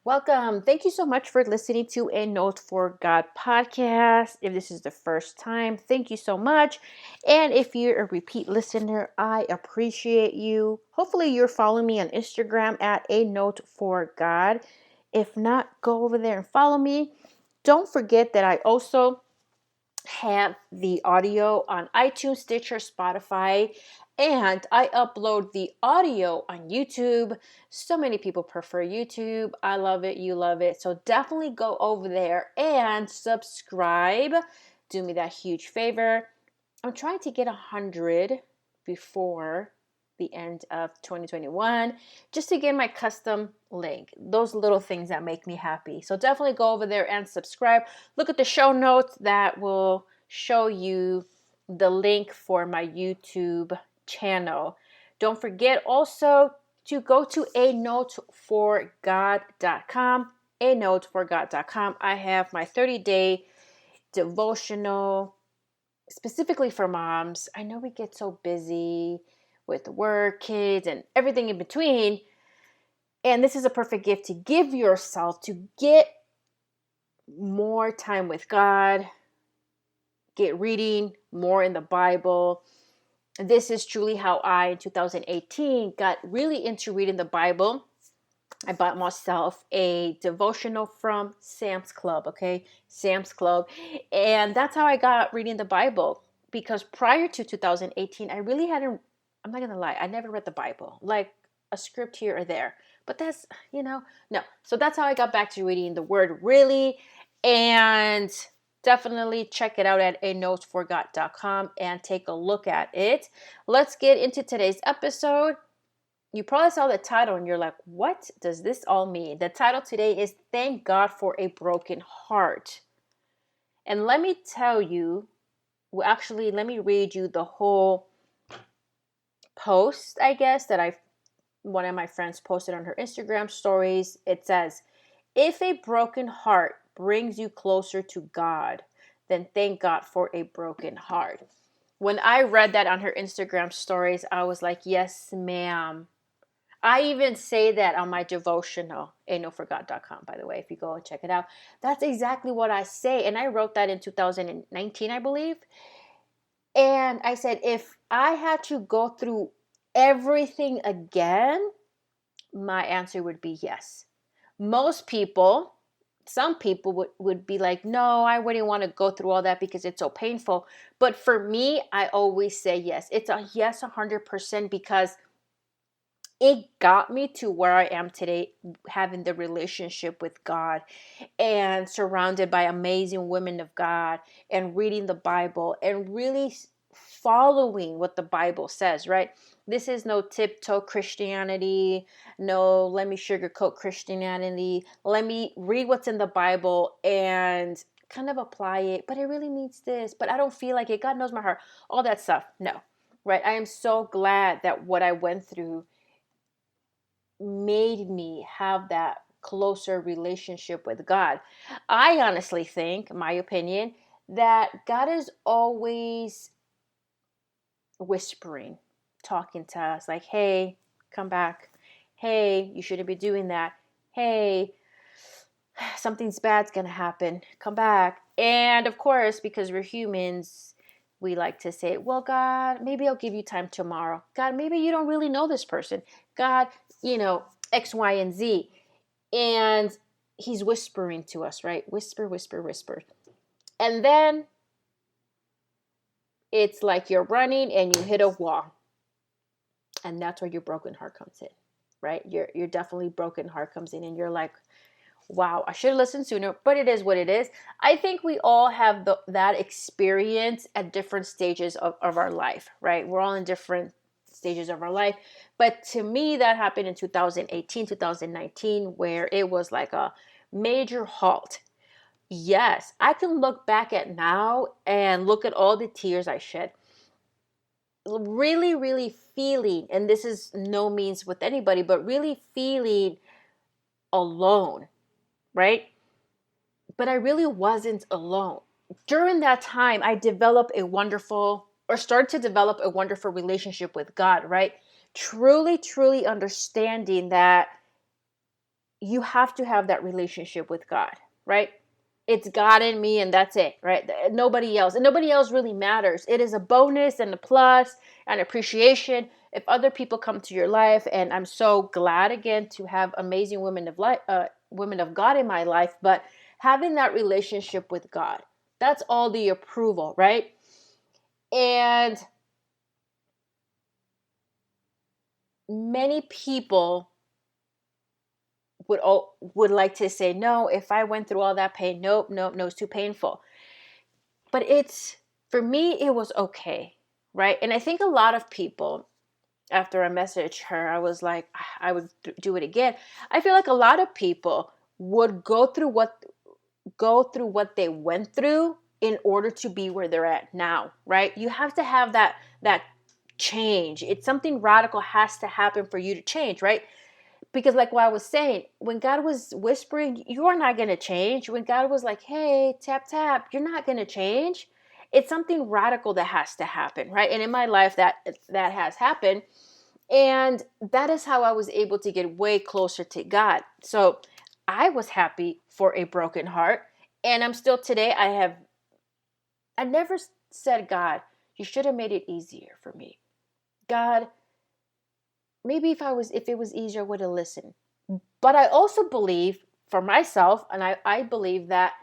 Welcome. Thank you so much for listening to a Note for God podcast. If this is the first time, thank you so much. And if you're a repeat listener, I appreciate you. Hopefully, you're following me on Instagram at a Note for God. If not, go over there and follow me. Don't forget that I also have the audio on iTunes, Stitcher, Spotify, and I upload the audio on YouTube. So many people prefer YouTube. I love it. You love it. So definitely go over there and subscribe. Do me that huge favor. I'm trying to get 100 before the end of 2021 just to get my custom link. Those little things that make me happy. So definitely go over there and subscribe. Look at the show notes that will show you the link for my YouTube channel. Don't forget also to go to anoteforgod.com. anoteforgod.com. I have my 30-day devotional specifically for moms. I know we get so busy with work, kids, and everything in between. And this is a perfect gift to give yourself to get more time with God, get reading more in the Bible. This is truly how I, in 2018, got really into reading the Bible. I bought myself a devotional from Sam's Club, okay? Sam's Club. And that's how I got reading the Bible. Because prior to 2018, I really hadn't, I'm not going to lie, I never read the Bible. Like a script here or there. But that's, no. So that's how I got back to reading the Word really. And definitely check it out at anoteforgod.com and take a look at it. Let's get into today's episode. You probably saw the title and you're like, what does this all mean? The title today is Thank God for a Broken Heart. And let me tell you, let me read you the whole post, I guess, that one of my friends posted on her Instagram stories. It says, if a broken heart brings you closer to God, then thank God for a broken heart. When I read that on her Instagram stories, I was like, yes, ma'am. I even say that on my devotional, anoteforgod.com, by the way, if you go and check it out. That's exactly what I say. And I wrote that in 2019, I believe. And I said, if I had to go through everything again, my answer would be yes. Some people would be like, no, I wouldn't want to go through all that because it's so painful. But for me, I always say yes. It's a yes 100% because it got me to where I am today, having the relationship with God and surrounded by amazing women of God and reading the Bible and really following what the Bible says, right? This is no tiptoe Christianity. No, let me sugarcoat Christianity. Let me read what's in the Bible and kind of apply it, but it really means this, but I don't feel like it. God knows my heart. All that stuff. No, right? I am so glad that what I went through made me have that closer relationship with God. I honestly think, my opinion, that God is always whispering, talking to us like, hey, come back. Hey, you shouldn't be doing that. Hey, something's bad's going to happen. Come back. And of course, because we're humans, we like to say, well, God, maybe I'll give you time tomorrow. God, maybe you don't really know this person. God, X, Y, and Z. And he's whispering to us, right? Whisper, whisper, whisper. And then it's like you're running and you hit a wall. And that's where your broken heart comes in, right? Your definitely broken heart comes in and you're like, wow, I should have listened sooner, but it is what it is. I think we all have that experience at different stages of our life, right? We're all in different stages of our life. But to me, that happened in 2018, 2019, where it was like a major halt. Yes, I can look back at now and look at all the tears I shed. Really, really feeling, and this is no means with anybody, but really feeling alone, right? But I really wasn't alone. During that time, I started to develop a wonderful relationship with God, right? Truly, truly understanding that you have to have that relationship with God, right? It's God and me, and that's it, right? Nobody else. And nobody else really matters. It is a bonus and a plus and appreciation if other people come to your life. And I'm so glad again to have amazing women of God in my life. But having that relationship with God, that's all the approval, right? And many people would like to say, no, if I went through all that pain, nope, nope, no, it's too painful. But for me, it was okay, right? And I think a lot of people, after I messaged her, I was like, I would do it again. I feel like a lot of people would go through what they went through in order to be where they're at now, right? You have to have that change. It's something radical has to happen for you to change, right? Because like what I was saying, when God was whispering, you are not going to change. When God was like, hey, tap, tap, you're not going to change. It's something radical that has to happen, right? And in my life, that has happened. And that is how I was able to get way closer to God. So I was happy for a broken heart. And I'm still today, I never said, God, you should have made it easier for me. God, maybe if it was easier, I would have listened. But I also believe for myself, and I believe that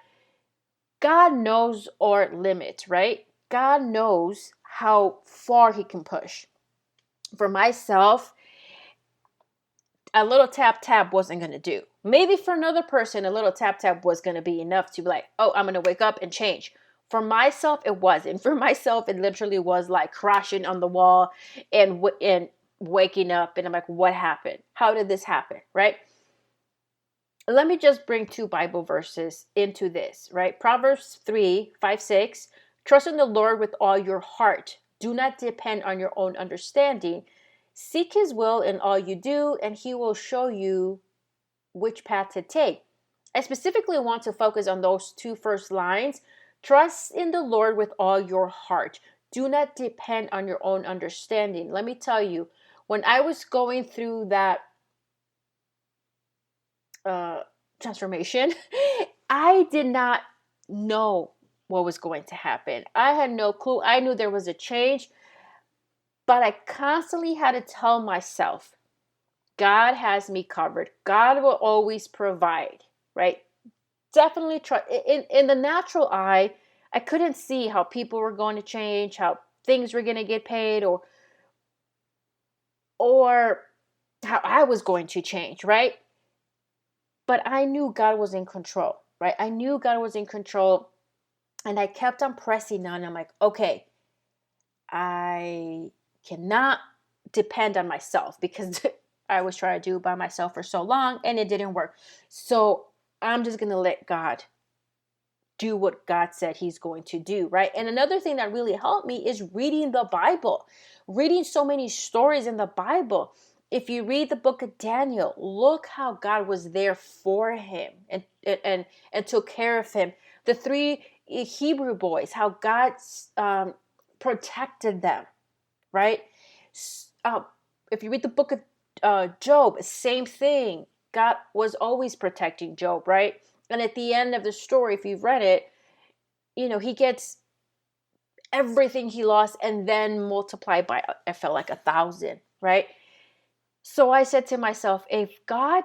God knows our limits, right? God knows how far he can push. For myself, a little tap tap wasn't going to do. Maybe for another person, a little tap tap was going to be enough to be like, oh, I'm going to wake up and change. For myself, it wasn't. For myself, it literally was like crashing on the wall and waking up. And I'm like, what happened? How did this happen? Right? Let me just bring 2 Bible verses into this, right? Proverbs 3:5-6. Trust in the Lord with all your heart. Do not depend on your own understanding. Seek his will in all you do, and he will show you which path to take. I specifically want to focus on those 2 first lines. Trust in the Lord with all your heart. Do not depend on your own understanding. Let me tell you, when I was going through that transformation, I did not know what was going to happen. I had no clue. I knew there was a change, but I constantly had to tell myself, God has me covered. God will always provide, right? Definitely try. In the natural eye, I couldn't see how people were going to change, how things were going to get paid, or how I was going to change, right? But I knew God was in control, right? I knew God was in control, and I kept on pressing on. I'm like, okay, I cannot depend on myself because I was trying to do it by myself for so long and it didn't work. So I'm just going to let God do what God said he's going to do, right? And another thing that really helped me is reading the Bible, reading so many stories in the Bible. If you read the book of Daniel, look how God was there for him and took care of him. The 3 Hebrew boys, how God protected them, right? If you read the book of Job, same thing. God was always protecting Job, right? And at the end of the story, if you've read it, he gets everything he lost and then multiplied by, I felt like 1,000, right? So I said to myself, if God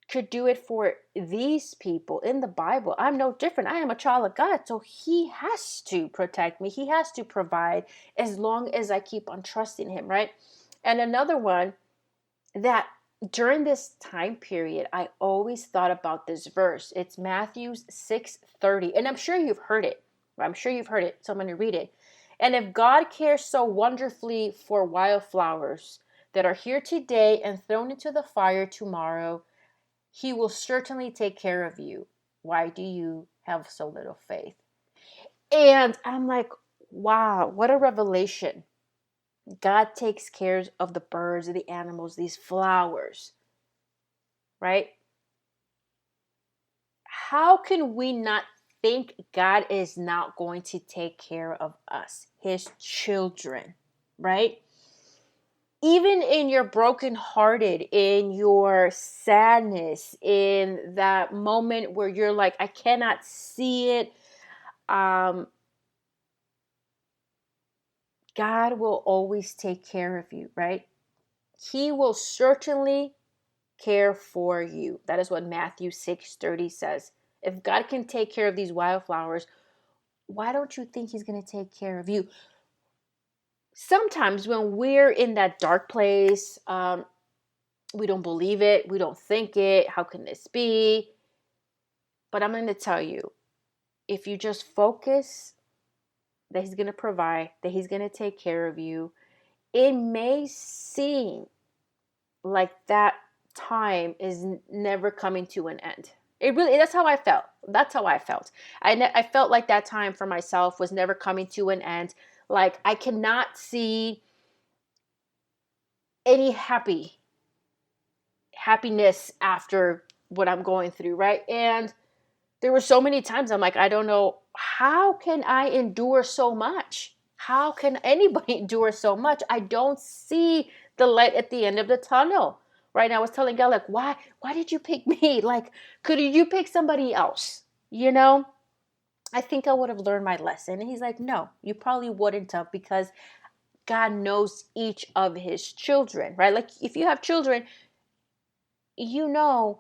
could do it for these people in the Bible, I'm no different. I am a child of God. So he has to protect me. He has to provide as long as I keep on trusting him, right? And another one that during this time period, I always thought about this verse. It's Matthew 6:30. And I'm sure you've heard it. So I'm going to read it. And if God cares so wonderfully for wildflowers that are here today and thrown into the fire tomorrow, he will certainly take care of you. Why do you have so little faith? And I'm like, wow, what a revelation. God takes care of the birds, the animals, these flowers, right? How can we not think God is not going to take care of us, his children, right? even in your brokenhearted, in your sadness, in that moment where you're like, I cannot see it, God will always take care of you, right? He will certainly care for you. That is what Matthew 6:30 says. If God can take care of these wildflowers, why don't you think he's going to take care of you? Sometimes when we're in that dark place, we don't believe it. We don't think it. How can this be? But I'm going to tell you, if you just focus that he's going to provide, that he's going to take care of you, it may seem like that time is never coming to an end. It really, that's how I felt. That's how I felt. I felt like that time for myself was never coming to an end. Like I cannot see any happiness after what I'm going through, right? And there were so many times I'm like, I don't know, how can I endure so much? How can anybody endure so much? I don't see the light at the end of the tunnel. Right now I was telling God, like, why did you pick me? Like, could you pick somebody else? You know, I think I would have learned my lesson. And he's like, no, you probably wouldn't have, because God knows each of his children, right? Like if you have children, you know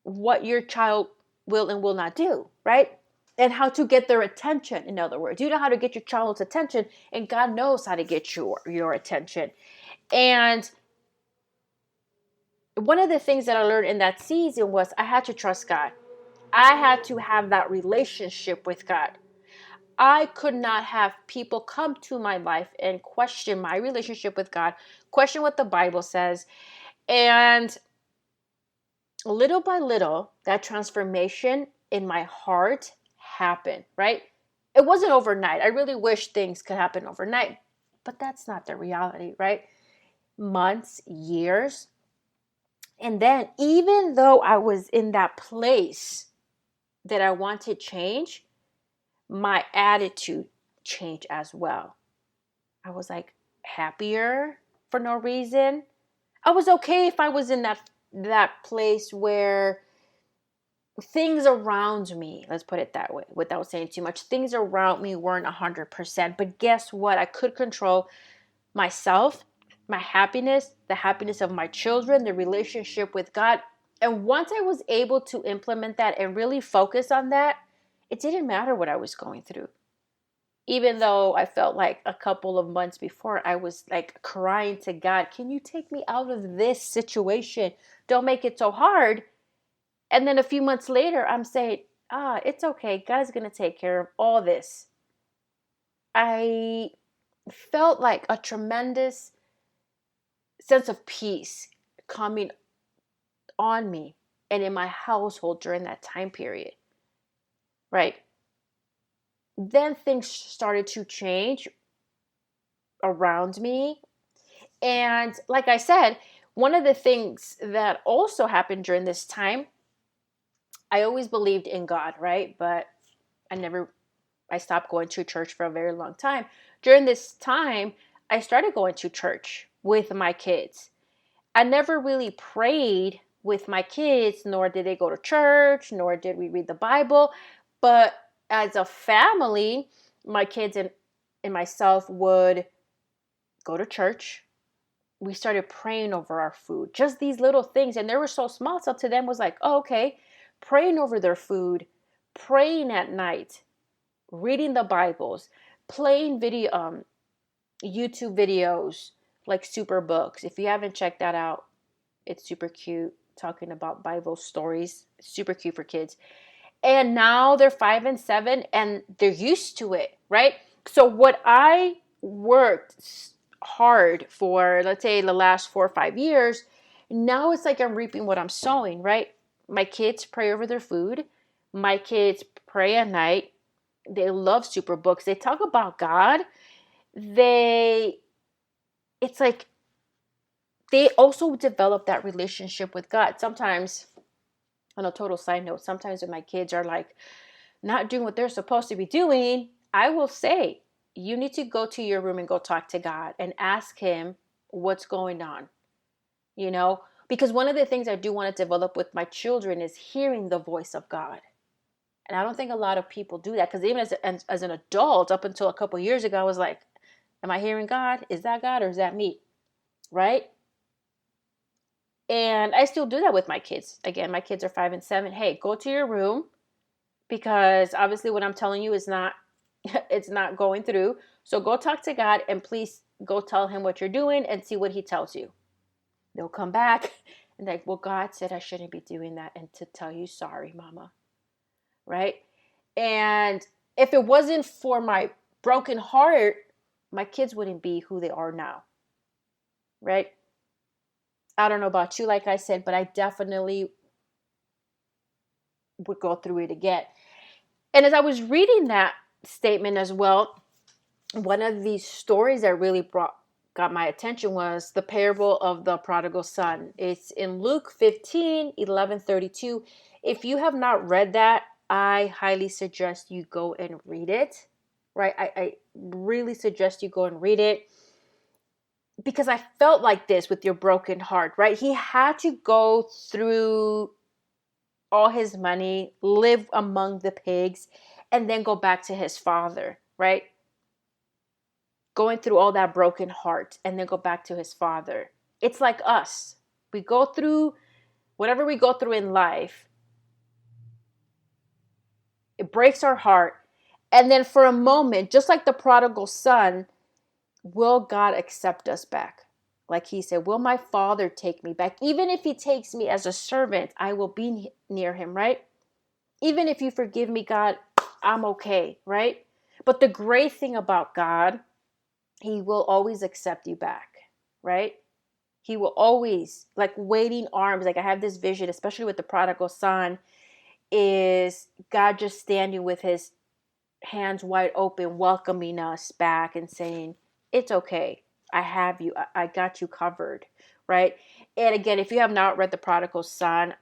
what your child will and will not do, right? And how to get their attention. In other words, you know how to get your child's attention, and God knows how to get your attention. And one of the things that I learned in that season was I had to trust God. I had to have that relationship with God. I could not have people come to my life and question my relationship with God, question what the Bible says. And little by little, that transformation in my heart happened, right? It wasn't overnight. I really wish things could happen overnight, but that's not the reality, right? Months, years. And then, even though I was in that place that I wanted change, my attitude changed as well. I was like happier for no reason. I was okay if I was in that place where things around me, let's put it that way, without saying too much, things around me weren't 100%. But guess what? I could control myself, my happiness, the happiness of my children, the relationship with God. And once I was able to implement that and really focus on that, it didn't matter what I was going through. Even though I felt like a couple of months before, I was like crying to God, can you take me out of this situation? Don't make it so hard. And then a few months later, I'm saying, it's okay. God's going to take care of all this. I felt like a tremendous sense of peace coming on me and in my household during that time period, right? Then things started to change around me. And like I said, one of the things that also happened during this time, I always believed in God, right? But I stopped going to church for a very long time. During this time, I started going to church with my kids. I never really prayed with my kids, nor did they go to church, nor did we read the Bible. But as a family, my kids and myself would go to church. We started praying over our food, just these little things. And they were so small. So to them was like, oh, okay, praying over their food, praying at night, reading the Bibles, playing YouTube videos like Super Books. If you haven't checked that out, it's super cute, talking about Bible stories. Super cute for kids. And now they're 5 and 7 and they're used to it, right? So what I worked hard for, let's say the last 4 or 5 years, now it's like I'm reaping what I'm sowing, right? My kids pray over their food. My kids pray at night. They love Super Books. They talk about God. It's like they also develop that relationship with God. Sometimes, on a total side note, sometimes when my kids are like not doing what they're supposed to be doing, I will say, you need to go to your room and go talk to God and ask him what's going on, you know? Because one of the things I do want to develop with my children is hearing the voice of God. And I don't think a lot of people do that, because even as an adult, up until a couple years ago, I was like, am I hearing God? Is that God or is that me? Right? And I still do that with my kids. Again, my kids are 5 and 7. Hey, go to your room, because obviously what I'm telling you is not, it's not going through. So go talk to God, and please go tell him what you're doing and see what he tells you. They'll come back and like, well, God said I shouldn't be doing that, and to tell you sorry, mama. Right? And if it wasn't for my broken heart, my kids wouldn't be who they are now. Right? I don't know about you, like I said, but I definitely would go through it again. And as I was reading that statement as well, one of these stories that really got my attention was the parable of the prodigal son. It's in Luke 15:11-32. If you have not read that, I highly suggest you go and read it. Right? I really suggest you go and read it, because I felt like this with your broken heart, right? He had to go through all his money, live among the pigs, and then go back to his father, right? Going through all that broken heart and then go back to his father. It's like us. We go through whatever we go through in life. It breaks our heart. And then for a moment, just like the prodigal son, will God accept us back? Like he said, will my father take me back? Even if he takes me as a servant, I will be near him, right? Even if you forgive me, God, I'm okay, right? But the great thing about God, he will always accept you back, right? He will always, like, waiting arms. Like, I have this vision, especially with the prodigal son, is God just standing with his hands wide open, welcoming us back and saying, it's okay. I have you. I got you covered, right? And again, if you have not read the prodigal son,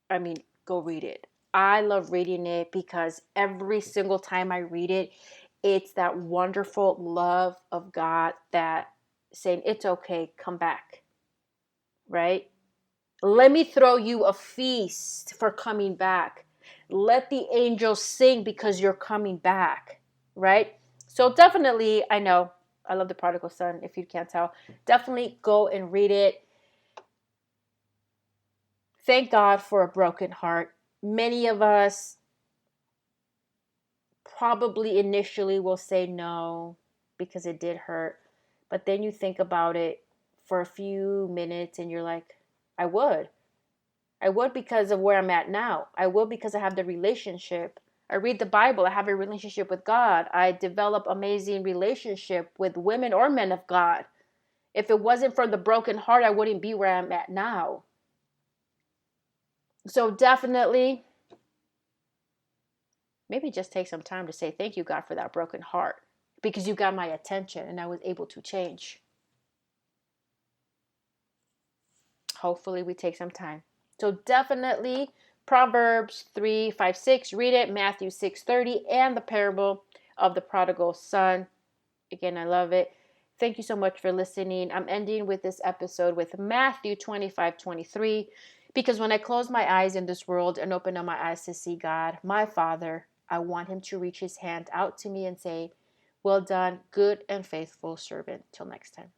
I mean, go read it. I love reading it because every single time I read it, it's that wonderful love of God that saying, it's okay, come back, right? Let me throw you a feast for coming back. Let the angels sing because you're coming back, right? So definitely, I know, I love the prodigal son, if you can't tell. Definitely go and read it. Thank God for a broken heart. Many of us probably initially will say no because it did hurt. But then you think about it for a few minutes and you're like, I would. I would because of where I'm at now. I would because I have the relationship. I read the Bible. I have a relationship with God. I develop amazing relationship with women or men of God. If it wasn't for the broken heart, I wouldn't be where I'm at now. So definitely, maybe just take some time to say thank you, God, for that broken heart, because you got my attention and I was able to change. Hopefully we take some time. So definitely Proverbs 3:5-6, read it, Matthew 6:30, and the parable of the prodigal son. Again, I love it. Thank you so much for listening. I'm ending with this episode with Matthew 25:23, because when I close my eyes in this world and open up my eyes to see God, my Father, I want him to reach his hand out to me and say, well done, good and faithful servant. Till next time.